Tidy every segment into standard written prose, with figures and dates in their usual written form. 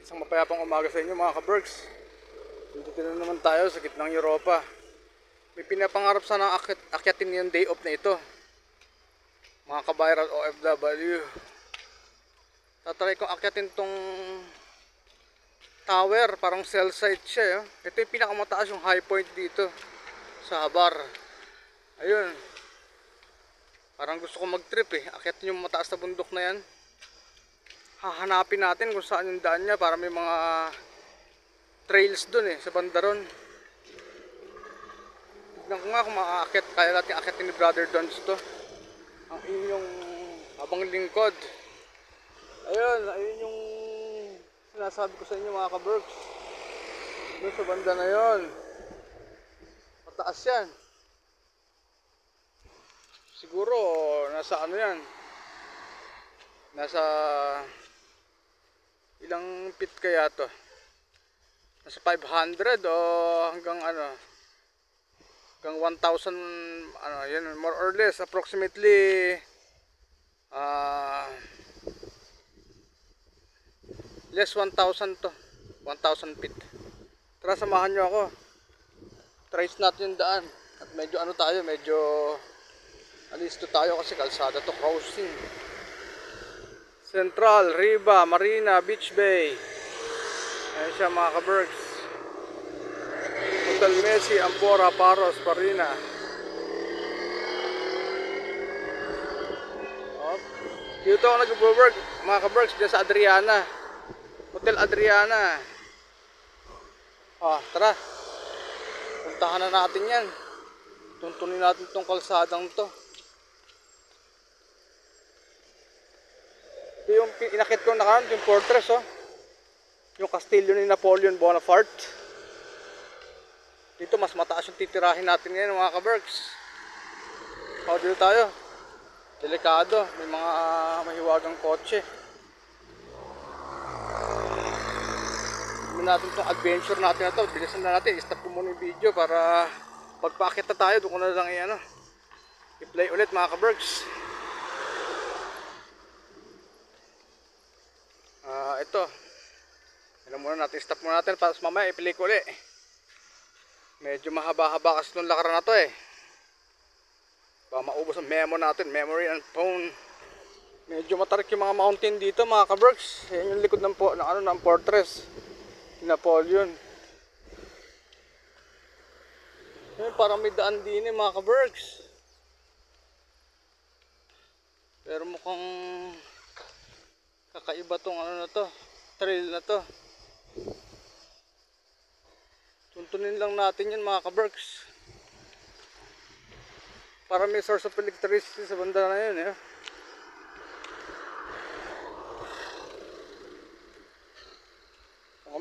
Isang mapayapang umaga sa inyo mga ka-Berks. Dito na naman tayo sa gitnang Europa. May pinapangarap sana akyatin yung day off na ito, mga ka-viral OFW. Tatry kong akyatin tong tower, parang cell site siya. Ito yung pinakamataas, yung high point dito sa Habar. Ayun, parang gusto ko mag-trip akyatin yung mataas na bundok na yan. Hahanapin natin kung saan yung daan niya para may mga trails dun sa bandaron. Tignan ko nga kung makaakyat, kaya natin akyatin ni Brother Dons to. Ang inyong habang lingkod. Ayun yung sinasabi ko sa inyo mga ka-Berks. Doon sa banda na yon, mataas yan. Siguro nasa ano yan, nasa ilang feet kaya to? Nasa 500 o hanggang ano, hanggang 1,000 ano, yan, more or less approximately less 1,000 to 1,000 feet. Tara, samahan nyo ako. Trace natin yung daan. At medyo ano tayo, medyo alisto tayo kasi kalsada to, crossing. Central, Riva, Marina, Beach Bay. Ayan siya mga ka-Berks. Hotel Messi, Ampora, Paros, Marina. Dito ako nag-work mga ka-Berks, dyan sa Adriana, Hotel Adriana. Tara, puntahan na natin yan. Tuntunin natin tong kalsadang to. Ito yung inakit ko nakaraan, yung fortress, yung kastilyo ni Napoleon Bonaparte. Dito mas mataas yung titirahin natin ngayon mga ka-Berks. Dito tayo, delikado, may mga mahiwagang kotse. Tignan natin itong adventure natin na to. Bilisan na natin, i-stop ko muna yung video para pagpaakit na tayo, doon ko na lang i-play ulit mga ka-Berks. Ito, ilan muna natin, stop muna natin para mamaya i-play ko ulit. Medyo mahaba-haba kasi itong lakaran na to baka maubos ang memo natin, memory and phone. Medyo matarik yung mga mountain dito mga ka-Berks. Yan yung likod ng fortress ni Napoleon. Yan, parang may daan din mga ka-Berks. Pero mukhang kakaiba tong na to, trail na to. Tuntunin lang natin yan mga ka-Berks, para may source of electricity sa banda na yun.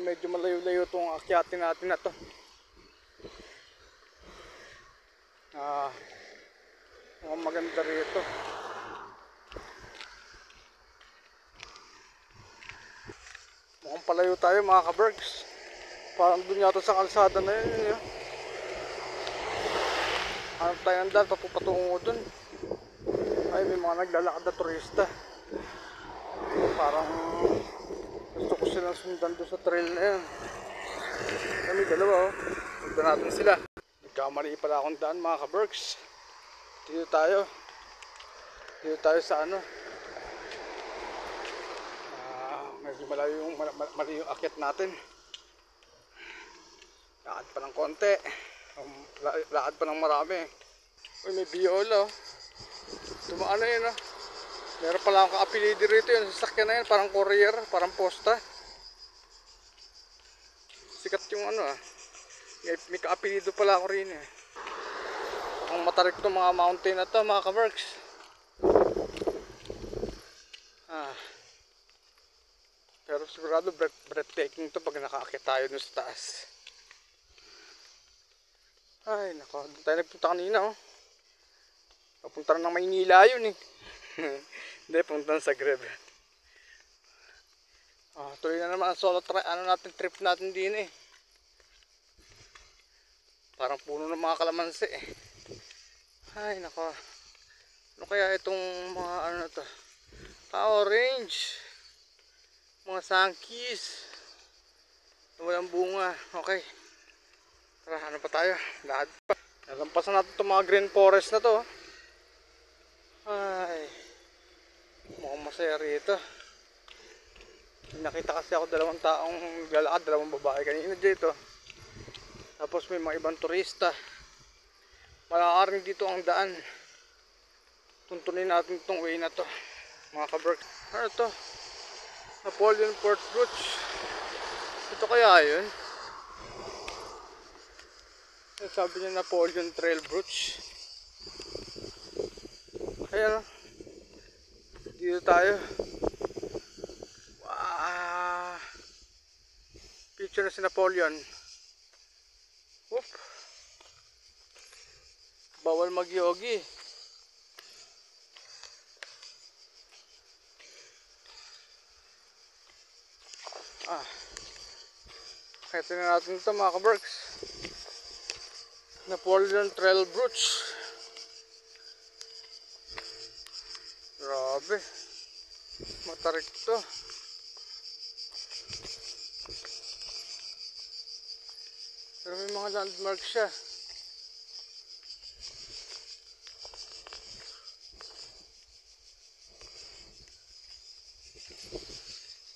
Medyo malayo-layo itong akyatin natin na to. Maganda rito. Mukhang palayo tayo mga ka-Berks. Parang dun yata sa kalsada na yun. Hanap tayo ng daan, patungo dun. Ay, may mga naglalakad na turista. Parang gusto ko silang sundan doon sa trail na yun. Kami dalawa sundan natin sila. Nagkamali pala akong daan mga ka-Berks. Dito tayo sa medyo malayo yung akyat natin. Lakad pa ng konti, lakad pa ng marami. Uy, may biola. Tumaan na yun Meron pala akong kaapelido rito, yung sasakyan na yun, parang courier, parang posta. Sikat yung may kaapelido pala ako rin Ang matarik to mga mountain na to mga ka-Berks. Pero sigurado breathtaking to pag nakaakyat tayo dun sa taas. Ay nako, doon tayo nagpunta kanina Papunta na ng Maynila yun Hindi, punta sa Greb. Tuloy na naman ang solo trip natin din Parang puno ng mga kalamansi Ay nako, ano kaya itong mga to? Orange, mga sangkis. Walang bunga. Okay. Tara, ano pa tayo? Lahat pa. Nalampasan natin itong mga green forest na to. Ay, mukhang masaya rito. Nakita kasi ako dalawang taong lalakad, dalawang babae kanina dito. Tapos may mga ibang turista. Malakaring dito ang daan. Tuntunin natin itong way na to, mga kaberg. Ano to? Napoleon Port Brooch. Ito kaya yun? Sabi niya Napoleon Trail Brooch. Ayan o. Dito tayo. Wow. Picture na si Napoleon. Whoop. Bawal mag-yogi. Ito na natin ito mga kabergs. Napoleon Trail Brooch. Grabe. Matarik to. Pero may mga landmark siya.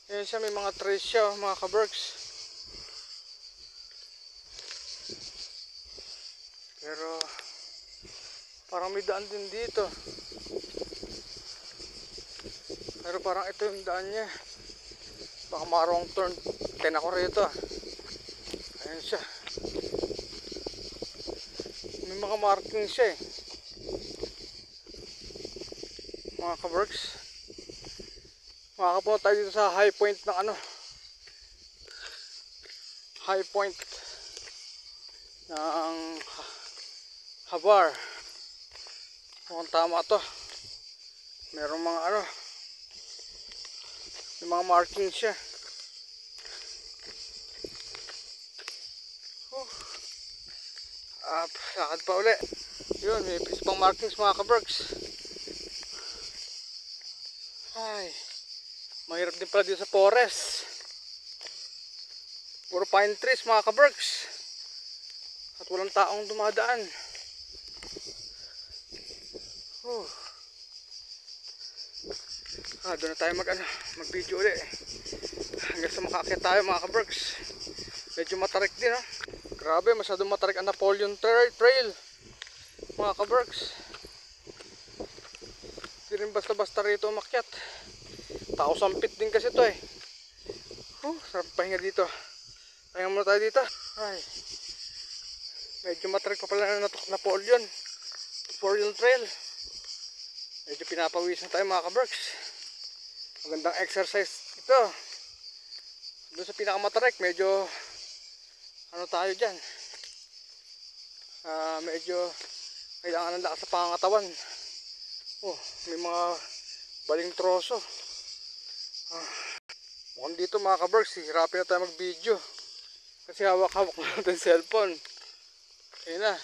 Yan siya, may mga trees siya mga kabergs. Pero parang may daan din dito. Pero parang ito yung daan niya. Baka marong turn 10 ako rito. Ayan siya. May mga marking siya eh. Mga kabergs. Makakapunta tayo dito sa high point ng ano. High point ng Habar. Mukhang tama to. Merong mga ano. May mga marking siya. Lakad pa uli. Yun, may isang markings mga kabergs. Ay, mahirap din pala dito sa forest. Puro pine trees mga kabergs. At walang taong dumadaan. Doon na tayo mag-video ulit. Hanggang sa makakita tayo mga kabergs. Medyo matarik din ha. Grabe, masyadong matarik ang Napoleon Trail mga kabergs. Hindi rin basta-basta rito umakyat. Tao sampit din kasi to eh. Sarap pahinga dito. Pahinga muna tayo dito. Ay, medyo matarik pa pala na Napoleon Trail. Medyo pinapawis na tayo mga kabergs. Magandang exercise ito. Doon sa pinakamatarik, medyo ano tayo dyan. Medyo kailangan ng lakas sa pangangatawan. May mga baling troso. Mukhang dito mga kabergs, hirapin na tayo mag-video. Kasi hawak-hawak na natin cellphone. Ayun na.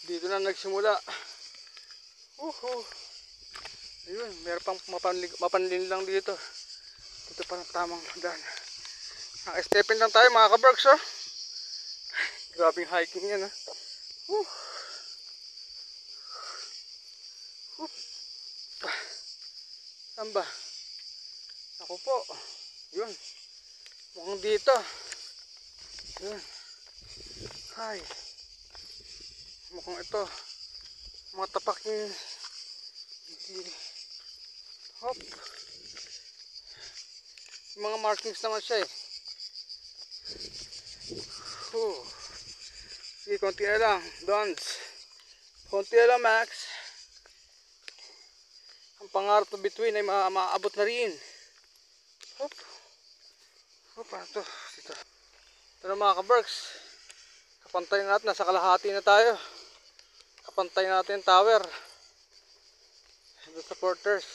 Dito na nagsimula. Ayun, meron pang mapanlin lang dito. Dito pa ng tamang daan. Naka-stepin lang tayo mga kabergs oh. Grabing hiking yan ha. Saan ba? Ako po. Yun. Mukhang dito. Yun. Hay. Mukhang ito. Mga tapaking hop. Mga markings naman siya eh. Sige, konti na lang. Dons. Konti na lang, Max. Ang pangarap na between ay maaabot na rin. Hop. Hop, ito. Dito. Ito na mga kabergs. Kapantay natin. Nasa kalahati na tayo. Kapantay natin yung tower. Ito sa porters.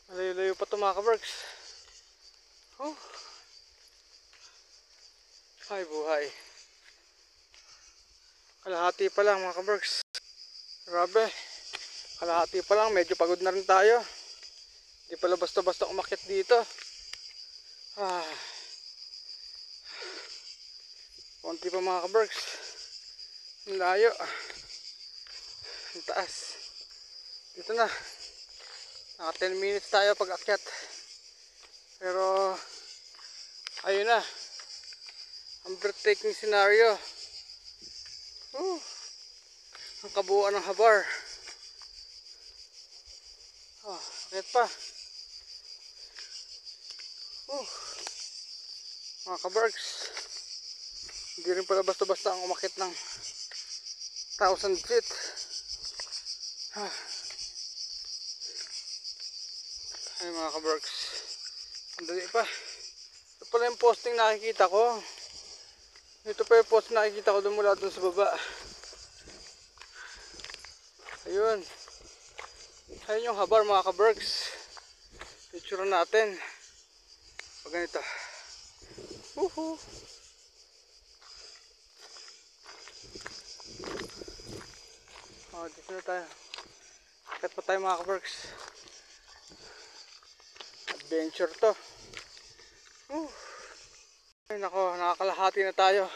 Malayo-layo pa ito mga kabergs. Ay buhay. Kalahati pa lang mga kabergs. Grabe. Kalahati pa lang. Medyo pagod na rin tayo. Hindi pala basta-basta umakyat dito. Konti pa mga kaberks. Ang layo. Ang taas. Dito na. Naka 10 minutes tayo pag akyat. Pero ayun na. Ang breathtaking scenario. Ang kabuuan ng Habar. Akyat pa. Mga kaberks. Hindi rin pala basta-basta ang umakit ng 1,000 feet. Ay mga kaberks. Ang dali pa. Ito pala yung posting nakikita ko. Ito pa yung posting nakikita ko doon mula doon sa baba. Ayun. Ayun yung Habar mga kaberks. Picture natin. Pag ganito. Dito na tayo. Akit pa tayo mga kaberks. Adventure to. Ay nako, nakakalahati na tayo.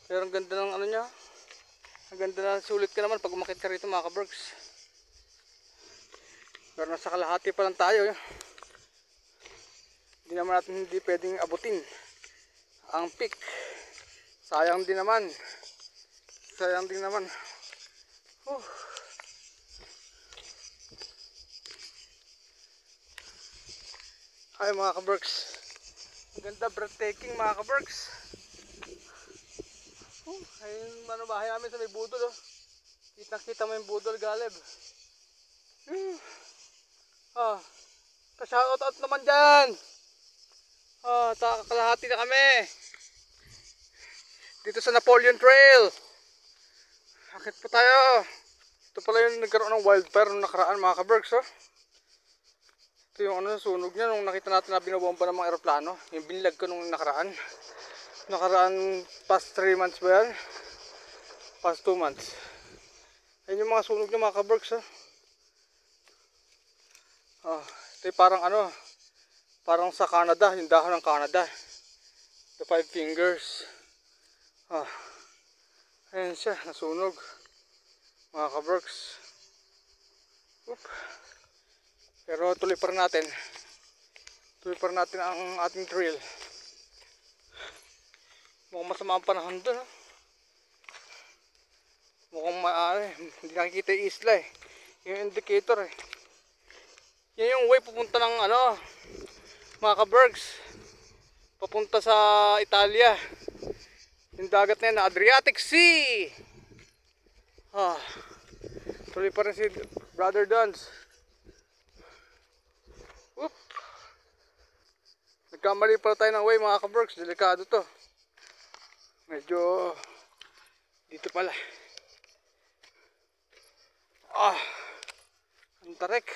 Pero ang ganda ng ano nya. Ang ganda na, sulit ka naman pag umakit ka rito mga kaberks. Pero nasa kalahati pa lang tayo. Hindi naman natin hindi pwedeng abutin ang peak. Sayang din naman. Sayang din naman. Ay mga kaberks. Ang ganda, breathtaking mga kaberks. Ayun ano bahay namin sa may budol. Kitang-kita mo yung budol Galeb. Pa-shoutout out naman dyan. Kalahati na kami. Dito sa Napoleon Trail. Akit pa tayo. Ito pala yung nagkaroon ng wildfire nung nakaraan mga kaberks. Ito yung ano, sunog niya nung nakita natin na binobomba ng mga aeroplano. Yung binlag ko nung nakaraan. Past 3 months ba yan? Past 2 months. Ayun yung mga sunog niya mga kaberks. Ito yung parang ano, parang sa Canada, yung dahon ng Canada. The 5 fingers. Ayan siya, nasunog. Mga kaberks. Pero tuloy pa rin natin. Tuloy pa rin natin ang ating trail. Mukhang masama ang panahon doon. Mukhang hindi nakikita yung isla eh. Yung indicator eh. Yan yung way pupunta ng ano, mga kaberks. Papunta sa Italia. Yung dagat na yan na Adriatic Sea. Tuloy pa rin si Brother Dons. Nagkamali pala tayo ng way mga kaberks. Delikado to. Medyo dito pala. Ang tarik.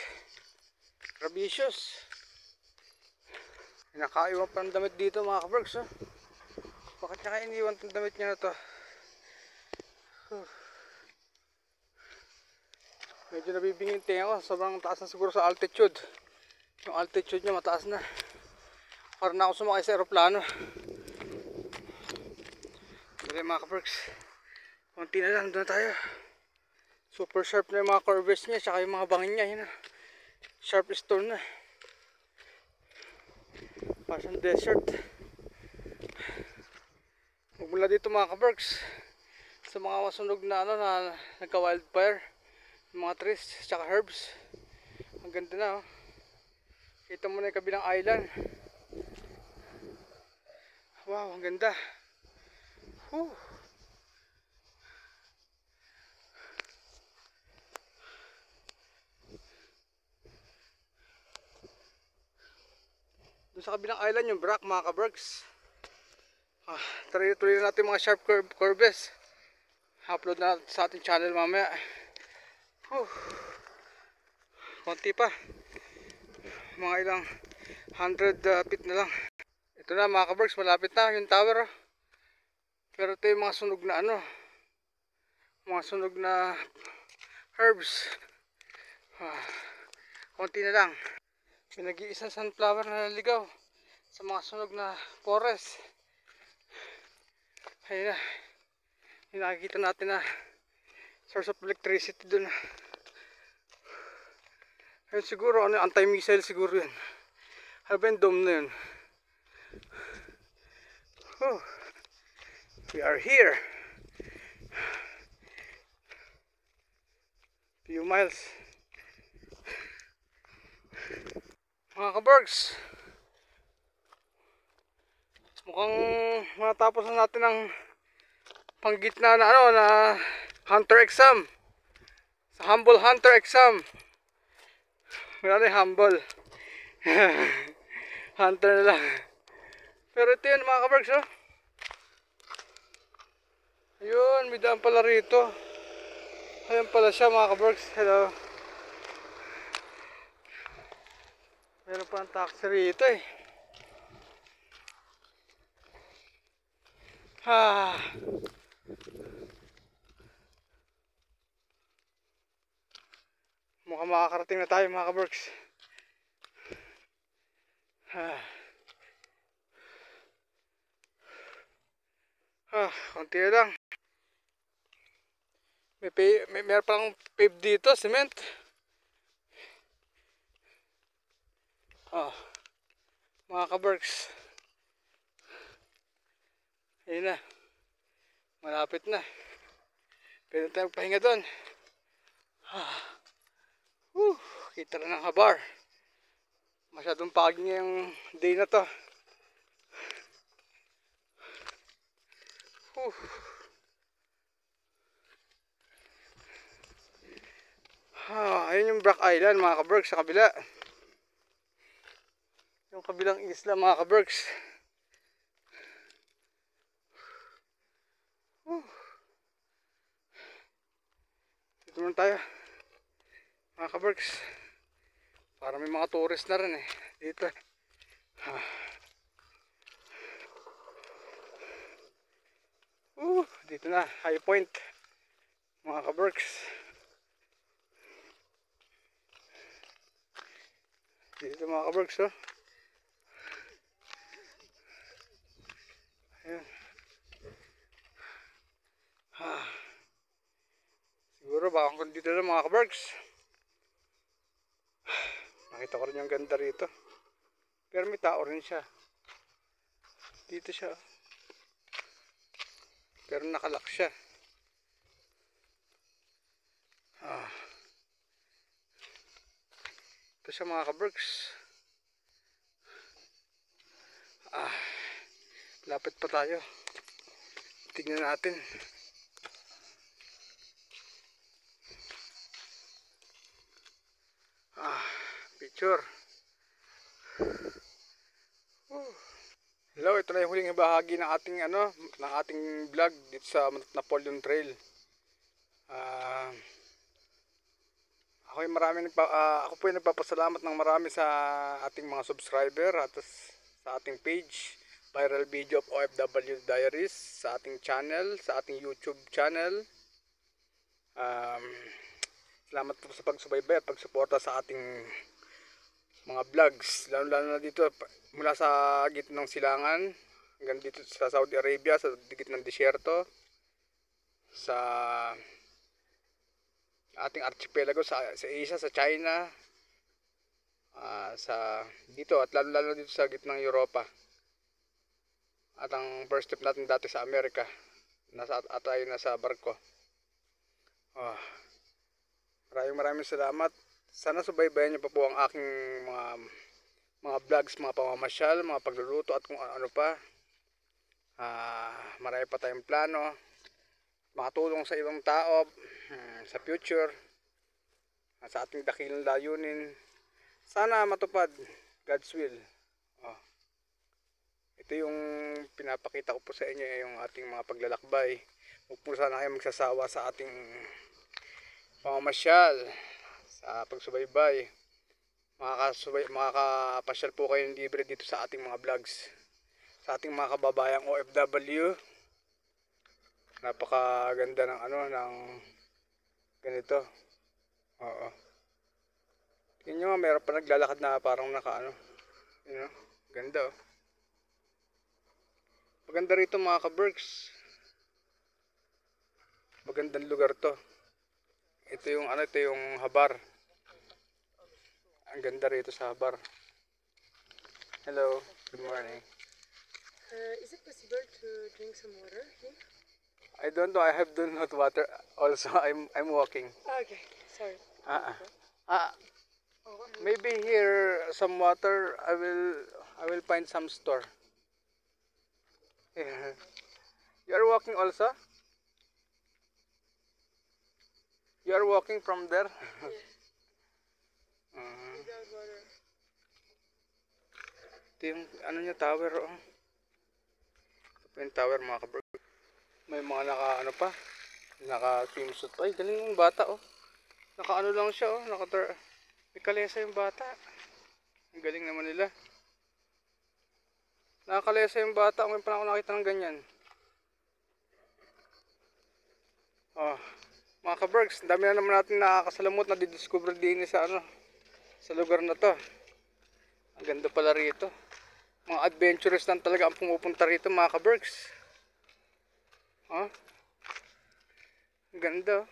Trabicious. Nakaiwan pa ng damit dito mga kaberks. Bakit niya kaya iniwan ng damit niya na to? Medyo nabibingin tinga ko. Sobrang taas na siguro sa altitude. Yung altitude niya mataas na. Para na ako sumakay sa aeroplano. Dali mga kaberks. Konti na lang, doon tayo. Super sharp na yung mga curves niya. Tsaka yung mga bangin niya. Yun, sharp stone na. Parang desert. Magmula dito mga kaberks. Sa mga masunog na ano na nagka wildfire. Mga trees tsaka herbs. Ang ganda na oh. Kita mo na yung kabilang island. Wow, ang ganda. Doon sa kabilang island yung Brac mga kaberks. Tuloy na natin mga sharp curves. Upload na sa ating channel mamaya. Konti pa. Mga ilang 100 feet na lang. Ito na mga kaberks, malapit na yung tower. Pero ito yung mga sunog na ano. Mga sunog na herbs. Konti na lang. May nag-iisang sunflower na naligaw sa mga sunog na forest. Ayun na. Yung nakikita natin na source of electricity dun. Ayun siguro, ano, anti-missile siguro yun. Ano ba yung dome na yun? Oh, we are here. Few miles. Mga kabergs, mukhang matapos na natin ang panggitna na ano na hunter exam. Sa humble hunter exam. Wala na humble. Hunter na lang. Pero ito yun mga kabergs, oh. Ayun, may daan pala rito. Ayun pala siya mga kabergs. Hello. Meron pa ang taxi rito eh. Mukhang makakarating na tayo mga kabergs. Konti lang. Meron pang pave dito, cement. Mga kabergs. Ayun na. Malapit na. Pwede tayo magpahinga doon. Kita na ng habar. Masyadong paging yung day na to. Ayun yung Brock Island mga kabergs sa kabila. Yung kabilang isla mga kabergs. Dito naman tayo mga kabergs. Para may mga tourist na rin eh dito. Dito na, high point mga kabergs. Dito mga kabergs, oh. Ayan. Siguro baka kung dito na mga kabergs. Nakita ko rin yung ganda rito. Pero may tao rin siya. Dito siya. Pero nakalock siya. Ito siya mga kabergs. Lapit pa tayo. Tignan natin. Picture. Hello, ito na yung huling bahagi ng ating ng ating vlog dito sa Napoleon Trail. Ako po ay nagpapasalamat ng marami sa ating mga subscriber at sa ating page, Viral Video of OFW Diaries, sa ating channel, sa ating YouTube channel. Salamat po sa pagsubaybay at pagsuporta sa ating mga vlogs, lalo na dito mula sa gitna ng silangan hanggang dito sa Saudi Arabia, sa gitna ng disyerto, sa ating archipelago sa Asia, sa China, sa dito at lalo dito sa gitna ng Europa. At ang first step natin dati sa Amerika, tayo nasa barko. Maraming salamat. Sana subaybayan niyo pa po ang aking mga vlogs, mga pamamasyal, mga pagluluto at kung ano pa. Marami pa tayong plano. Makatulong sa ibang tao sa future, sa ating dakilang layunin. Sana matupad God's will. Ito yung pinapakita ko po sa inyo, yung ating mga paglalakbay. Huwag po sana kayo magsasawa sa ating pamamasyal, sa pagsubaybay. Makakapasyal po kayo ng libre dito sa ating mga vlogs, sa ating mga kababayang OFW. Napakaganda ng ng ganito. Tingnan nyo, meron pa naglalakad na parang ganda. Maganda rito mga kabergs. Magandang lugar to. Ito yung Habar. Ang ganda rito sa Habar. Hello, good morning. Is it possible to drink some water here? I don't know, I have done hot water also. I'm walking. Okay, sorry. Ah, ah. Maybe here some water. I will find some store. Yeah. You are walking also? You are walking from there? Without water. Ito yung ano niya, tower. Oh. Ito pa yung tower mga kabrg. May mga naka swimsuit. Ay, galing yung bata oh. Naka ano lang siya oh. May kalesa yung bata. Ang galing naman nila. Nakakalesa yung bata. May pa ako nakita ng ganyan. Oh, mga kabergs, dami na naman natin nakakasalamot na didiscover din sa sa lugar na to. Ang ganda pala rito. Mga adventurous lang talaga ang pumupunta rito mga kabergs. Oh, ang ganda.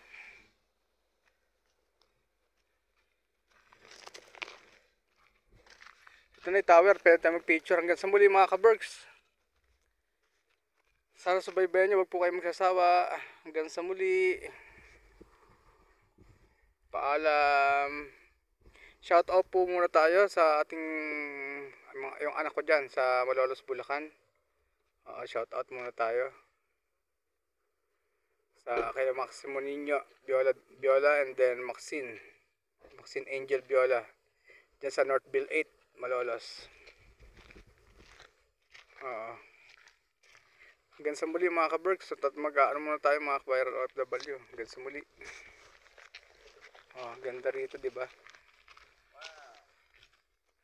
Ito na yung tower, pwede tayo mag-picture hanggang sa muli mga kabergs. Sana subaybayan nyo, wag po kayo magsasawa. Hanggang sa muli. Paalam. Shout out po muna tayo sa ating yung anak ko dyan sa Malolos, Bulacan. Shout out muna tayo. Sa kay Maximo Niño, Viola and then Maxine Angel Viola. Dyan sa Northville 8, Malolos. Hanggang sa muli mga kabergs. So, mag-ano muna tayo mga viral OFW. Hanggang sa muli. Ganda rito, di ba?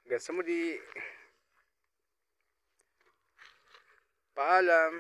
Hanggang sa muli. Paalam.